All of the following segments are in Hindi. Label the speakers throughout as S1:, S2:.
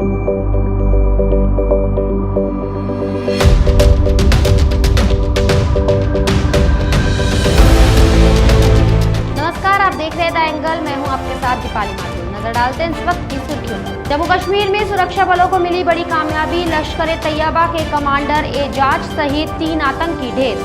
S1: नमस्कार, आप देख रहे हैं द एंगल। मैं हूं आपके साथ दीपाली माथुर। नजर डालते हैं इस वक्त की सुर्खियों पर। जम्मू कश्मीर में सुरक्षा बलों को मिली बड़ी कामयाबी। लश्कर-ए-तैयबा के कमांडर एजाज सहित 3 आतंकी ढेर।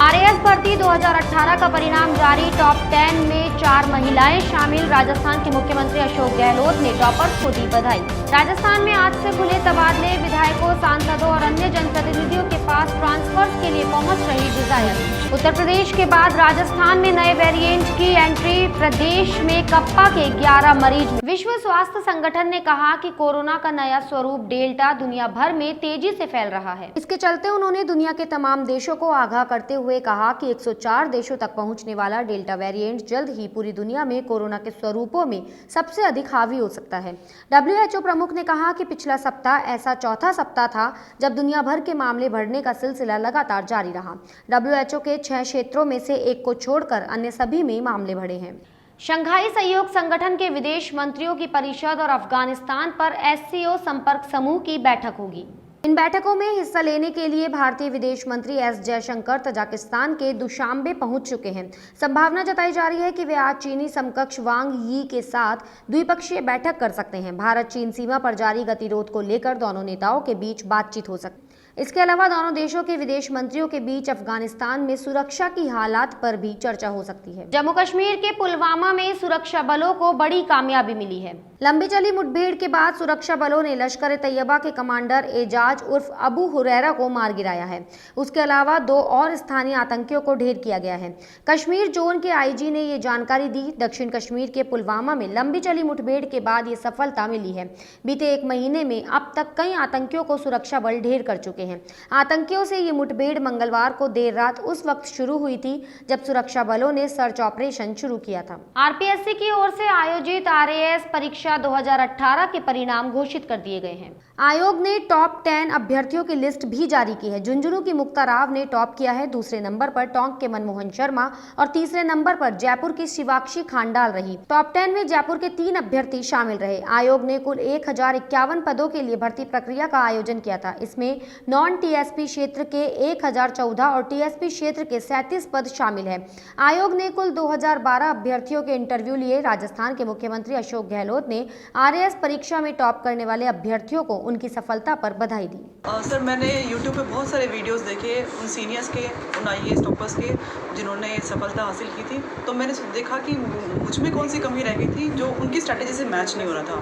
S1: आरएएस भर्ती 2018 का परिणाम जारी। टॉप 10 में 4 महिलाएं शामिल। राजस्थान के मुख्यमंत्री अशोक गहलोत ने टॉपर्स को दी बधाई। राजस्थान में आज से खुले तबादले। विधायकों, सांसदों और अन्य जनप्रतिनिधियों के पास ट्रांसफर्स के लिए पहुंच रही डिजायर। उत्तर प्रदेश के बाद राजस्थान में नए वेरिएंट की एंट्री। प्रदेश में कप्पा के 11 मरीज। विश्व स्वास्थ्य संगठन ने कहा कि कोरोना का नया स्वरूप डेल्टा दुनिया भर में तेजी से फैल रहा है। इसके चलते उन्होंने दुनिया के तमाम देशों को आगाह करते हुए कहा कि 104 देशों तक पहुंचने वाला डेल्टा वेरिएंट जल्द ही पूरी दुनिया में कोरोना के स्वरूपों में सबसे अधिक हावी हो सकता है। WHO प्रमुख ने कहा कि पिछला सप्ताह ऐसा चौथा सप्ताह था जब दुनिया भर के मामले बढ़ने का सिलसिला लगातार जारी रहा। WHO के 6 क्षेत्रों में से एक को छोड़कर अन्य सभी में मामले बढ़े हैं। शंघाई सहयोग संगठन के विदेश मंत्रियों की परिषद और अफगानिस्तान पर SCO संपर्क समूह की बैठक होगी। इन बैठकों में हिस्सा लेने के लिए भारतीय विदेश मंत्री एस जयशंकर तजाकिस्तान के दुशांबे पहुंच चुके हैं। संभावना जताई जा रही है कि वे आज चीनी समकक्ष वांग यी के साथ द्विपक्षीय बैठक कर सकते हैं। भारत चीन सीमा पर जारी गतिरोध को लेकर दोनों नेताओं के बीच बातचीत हो सकती है। इसके अलावा दोनों देशों के विदेश मंत्रियों के बीच अफगानिस्तान में सुरक्षा की हालात पर भी चर्चा हो सकती है। जम्मू कश्मीर के पुलवामा में सुरक्षा बलों को बड़ी कामयाबी मिली है। लंबी चली मुठभेड़ के बाद सुरक्षा बलों ने लश्कर-ए-तैयबा के कमांडर एजाज उर्फ अबू हुरैरा को मार गिराया है। उसके अलावा 2 और स्थानीय आतंकियों को ढेर किया गया है। कश्मीर जोन के IG ने ये जानकारी दी। दक्षिण कश्मीर के पुलवामा में लंबी चली मुठभेड़ के बाद ये सफलता मिली है। बीते 1 महीने में अब तक कई आतंकियों को सुरक्षा बल ढेर कर चुके हैं। आतंकियों से ये मुठभेड़ मंगलवार को देर रात उस वक्त शुरू हुई थी जब सुरक्षा बलों ने सर्च ऑपरेशन शुरू किया था। RPSC की ओर से आयोजित RAS परीक्षा 2018 के परिणाम घोषित कर दिए गए हैं। आयोग ने टॉप 10 अभ्यर्थियों की लिस्ट भी जारी की है। झुंझुनू की मुक्ता राव ने टॉप किया है। दूसरे नंबर पर टोंक के मनमोहन शर्मा और तीसरे नंबर पर जयपुर की शिवाक्षी खांडाल रही। टॉप 10 में जयपुर के 3 अभ्यर्थी शामिल रहे। आयोग ने कुल 1051 पदों के लिए भर्ती प्रक्रिया का आयोजन किया था। इसमें नॉन TSP क्षेत्र के 1014 और TSP क्षेत्र के 37 पद शामिल है। आयोग ने कुल 2012 अभ्यर्थियों के इंटरव्यू लिए। राजस्थान के मुख्यमंत्री अशोक गहलोत ने RAS परीक्षा में टॉप करने वाले अभ्यर्थियों को उनकी सफलता पर बधाई दी।
S2: सर, मैंने YouTube पे बहुत सारे वीडियोस देखे उन सीनियर्स के, उन IAS टॉपर्स के जिन्होंने सफलता हासिल की थी। तो मैंने देखा कि मुझ में कौन सी कमी रह गई थी जो उनकी स्ट्रैटेजी से मैच नहीं हो रहा था।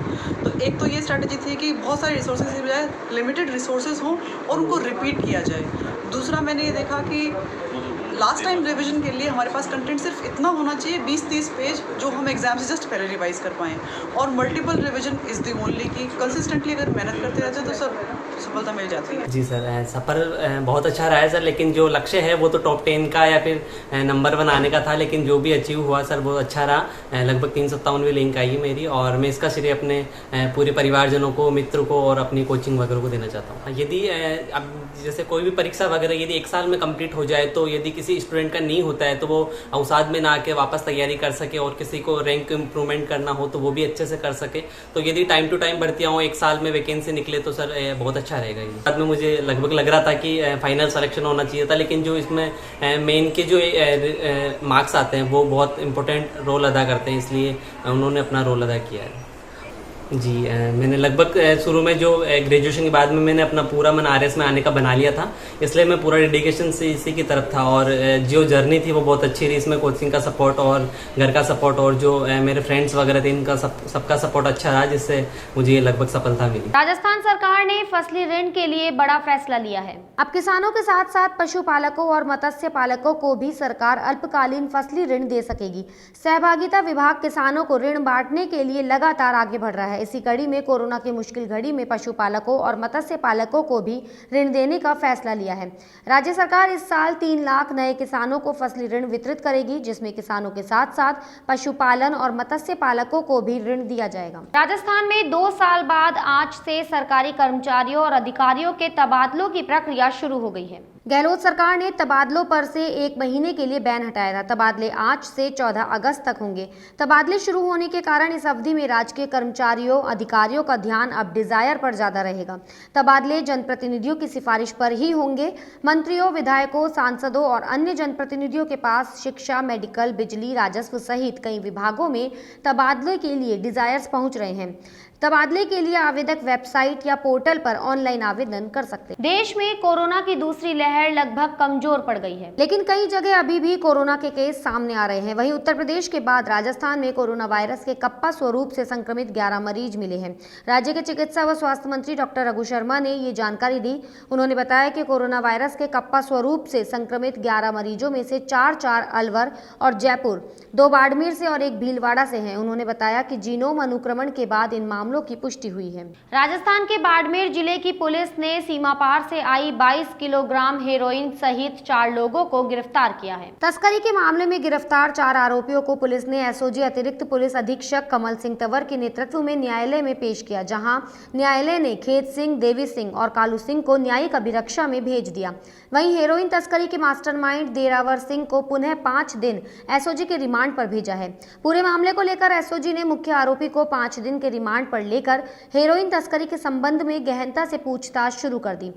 S2: तो एक तो ये स्ट्रैटेजी थी कि बहुत सारे रिसोर्सेज के बजाय लिमिटेड रिसोर्सेज हों और उनको रिपीट किया जाए। दूसरा मैंने ये देखा कि लास्ट टाइम रिवीजन के लिए हमारे पास कंटेंट सिर्फ इतना होना चाहिए 20-30 पेज जो हम एग्जाम से जस्ट पहले रिवाइज कर पाएँ, और multiple revision is the only की कंसिस्टेंटली अगर मेहनत करते रहते हैं तो सर सफलता मिल जाती है।
S3: जी सर, सफ़र बहुत अच्छा रहा है सर, लेकिन जो लक्ष्य है वो तो टॉप 10 का या फिर नंबर 1 आने का था, लेकिन जो भी अचीव हुआ सर बहुत अच्छा रहा। लगभग 357वीं लिंक आई है मेरी, और मैं इसका श्रेय अपने पूरे परिवारजनों को, मित्र को और अपनी कोचिंग वगैरह को देना चाहता हूँ। यदि अब जैसे कोई भी परीक्षा वगैरह यदि 1 साल में कंप्लीट हो जाए तो यदि किसी स्टूडेंट का नहीं होता है तो वो अवसाद में ना आके वापस तैयारी कर सके, और किसी को रैंक इम्प्रूवमेंट करना हो तो वो भी अच्छे से कर सके। तो यदि टाइम टू टाइम भर्तियाँ हो, 1 साल में वैकेंसी निकले तो सर बहुत अच्छा रहेगा। ये बाद में मुझे लगभग लग रहा था कि फाइनल सिलेक्शन होना चाहिए था, लेकिन जो इसमें मेन के जो मार्क्स आते हैं वो बहुत इंपॉर्टेंट रोल अदा करते हैं, इसलिए उन्होंने अपना रोल अदा किया है। जी, मैंने लगभग शुरू में जो ग्रेजुएशन के बाद में मैंने अपना पूरा मन RAS में आने का बना लिया था, इसलिए मैं पूरा डेडिकेशन से इसी की तरफ था, और जो जर्नी थी वो बहुत अच्छी रही। इसमें कोचिंग का सपोर्ट और घर का सपोर्ट और जो मेरे फ्रेंड्स वगैरह थे इनका सबका सपोर्ट अच्छा रहा, जिससे मुझे लगभग सफलता मिली।
S1: राजस्थान सरकार ने फसली ऋण के लिए बड़ा फैसला लिया है। अब किसानों के साथ साथ पशुपालकों और मत्स्य पालकों को भी सरकार अल्पकालीन फसली ऋण दे सकेगी। सहभागिता विभाग किसानों को ऋण बांटने के लिए लगातार आगे बढ़ रहा है। इसी कड़ी में कोरोना की मुश्किल घड़ी में पशुपालकों और मत्स्य पालकों को भी ऋण देने का फैसला लिया है। राज्य सरकार इस साल 3 लाख नए किसानों को फसली ऋण वितरित करेगी, जिसमें किसानों के साथ साथ पशुपालन और मत्स्य पालकों को भी ऋण दिया जाएगा। राजस्थान में 2 साल बाद आज से सरकारी कर्मचारियों और अधिकारियों के तबादलों की प्रक्रिया शुरू हो गई है। गहलोत सरकार ने तबादलों पर से 1 महीने के लिए बैन हटाया था। तबादले आज से 14 अगस्त तक होंगे। तबादले शुरू होने के कारण इस अवधि में राजकीय कर्मचारियों अधिकारियों का ध्यान अब डिजायर पर ज्यादा रहेगा। तबादले जनप्रतिनिधियों की सिफारिश पर ही होंगे। मंत्रियों, विधायकों, सांसदों और अन्य जनप्रतिनिधियों के पास शिक्षा, मेडिकल, बिजली, राजस्व सहित कई विभागों में तबादले के लिए डिजायर्स पहुंच रहे हैं। तबादले के लिए आवेदक वेबसाइट या पोर्टल पर ऑनलाइन आवेदन कर सकते हैं। देश में कोरोना की दूसरी लहर लगभग कमजोर पड़ गई है, लेकिन कई जगह अभी भी कोरोना के केस सामने आ रहे हैं। वहीं उत्तर प्रदेश के बाद राजस्थान में कोरोना वायरस के कप्पा स्वरूप से संक्रमित 11 मरीज मिले हैं। राज्य के चिकित्सा व स्वास्थ्य मंत्री डॉक्टर रघु शर्मा ने ये जानकारी दी। उन्होंने बताया कि कोरोना वायरस के कप्पा स्वरूप से संक्रमित 11 मरीजों में से 4 अलवर और जयपुर, 2 बाड़मेर से और 1 भीलवाड़ा से हैं। उन्होंने बताया कि जीनोम अनुक्रमण के बाद इन मामलों की पुष्टि हुई है। राजस्थान के बाड़मेर जिले की पुलिस ने सीमा पार से आई 22 किलोग्राम हेरोइन सहित 4 लोगों को गिरफ्तार किया है। तस्करी के मामले में गिरफ्तार 4 आरोपियों को पुलिस ने एसओजी अतिरिक्त पुलिस अधीक्षक कमल सिंह तंवर के नेतृत्व में न्यायालय में पेश किया, जहां न्यायालय ने खेत सिंह, देवी सिंह और कालू सिंह को न्यायिक अभिरक्षा में भेज दिया। वहीं हेरोइन तस्करी के मास्टरमाइंड देरावर सिंह को पुनः 5 दिन एसओजी के रिमांड पर भेजा है। पूरे मामले को लेकर एसओजी ने मुख्य आरोपी को 5 दिन के रिमांड पर लेकर हेरोइन तस्करी के संबंध में गहनता से पूछताछ शुरू कर दी।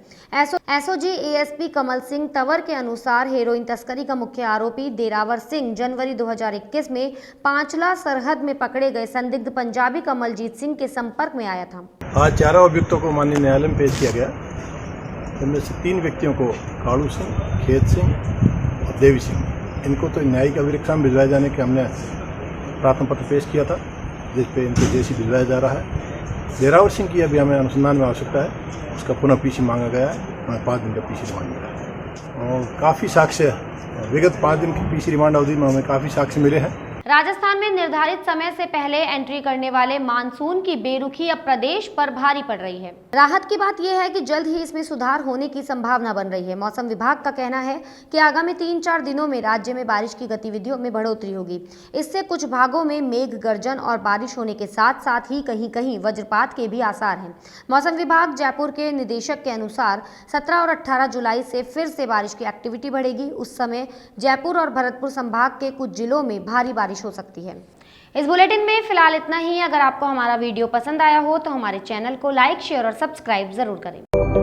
S1: एसओजी एएसपी कमल सिंह तंवर के अनुसार हेरोइन तस्करी का मुख्य आरोपी देरावर सिंह जनवरी 2021 में पांचला सरहद में पकड़े गए संदिग्ध पंजाबी कमलजीत सिंह के संपर्क में आया था।
S4: आज 4 अभियुक्तों को माननीय न्यायालय में पेश किया गया। इनमें से 3 व्यक्तियों को कालू सिंह, खेत सिंह और देवी सिंह, इनको तो न्यायिक अभिरक्षा में भिजवाए जाने के हमने प्रार्थना पत्र पेश किया था, जिस पे इनको जेसी भिजवाया जा रहा है। देरावर सिंह की अभी हमें अनुसंधान में आवश्यकता है, उसका पुनः पीसी मांगा गया है। हमें 5 दिन का पीसी रिमांड मिला है और काफ़ी साक्ष्य विगत 5 दिन की पीसी रिमांड अवधि में हमें काफ़ी साक्ष्य मिले हैं।
S1: राजस्थान में निर्धारित समय से पहले एंट्री करने वाले मानसून की बेरुखी अब प्रदेश पर भारी पड़ रही है। राहत की बात यह है कि जल्द ही इसमें सुधार होने की संभावना बन रही है। मौसम विभाग का कहना है कि आगामी 3-4 दिनों में राज्य में बारिश की गतिविधियों में बढ़ोतरी होगी। इससे कुछ भागों में मेघ गर्जन और बारिश होने के साथ साथ ही कहीं कहीं वज्रपात के भी आसार हैं। मौसम विभाग जयपुर के निदेशक के अनुसार 17 और 18 जुलाई से फिर से बारिश की एक्टिविटी बढ़ेगी। उस समय जयपुर और भरतपुर संभाग के कुछ जिलों में भारी बारिश हो सकती है। इस बुलेटिन में फिलहाल इतना ही। अगर आपको हमारा वीडियो पसंद आया हो तो हमारे चैनल को लाइक, शेयर और सब्सक्राइब जरूर करें।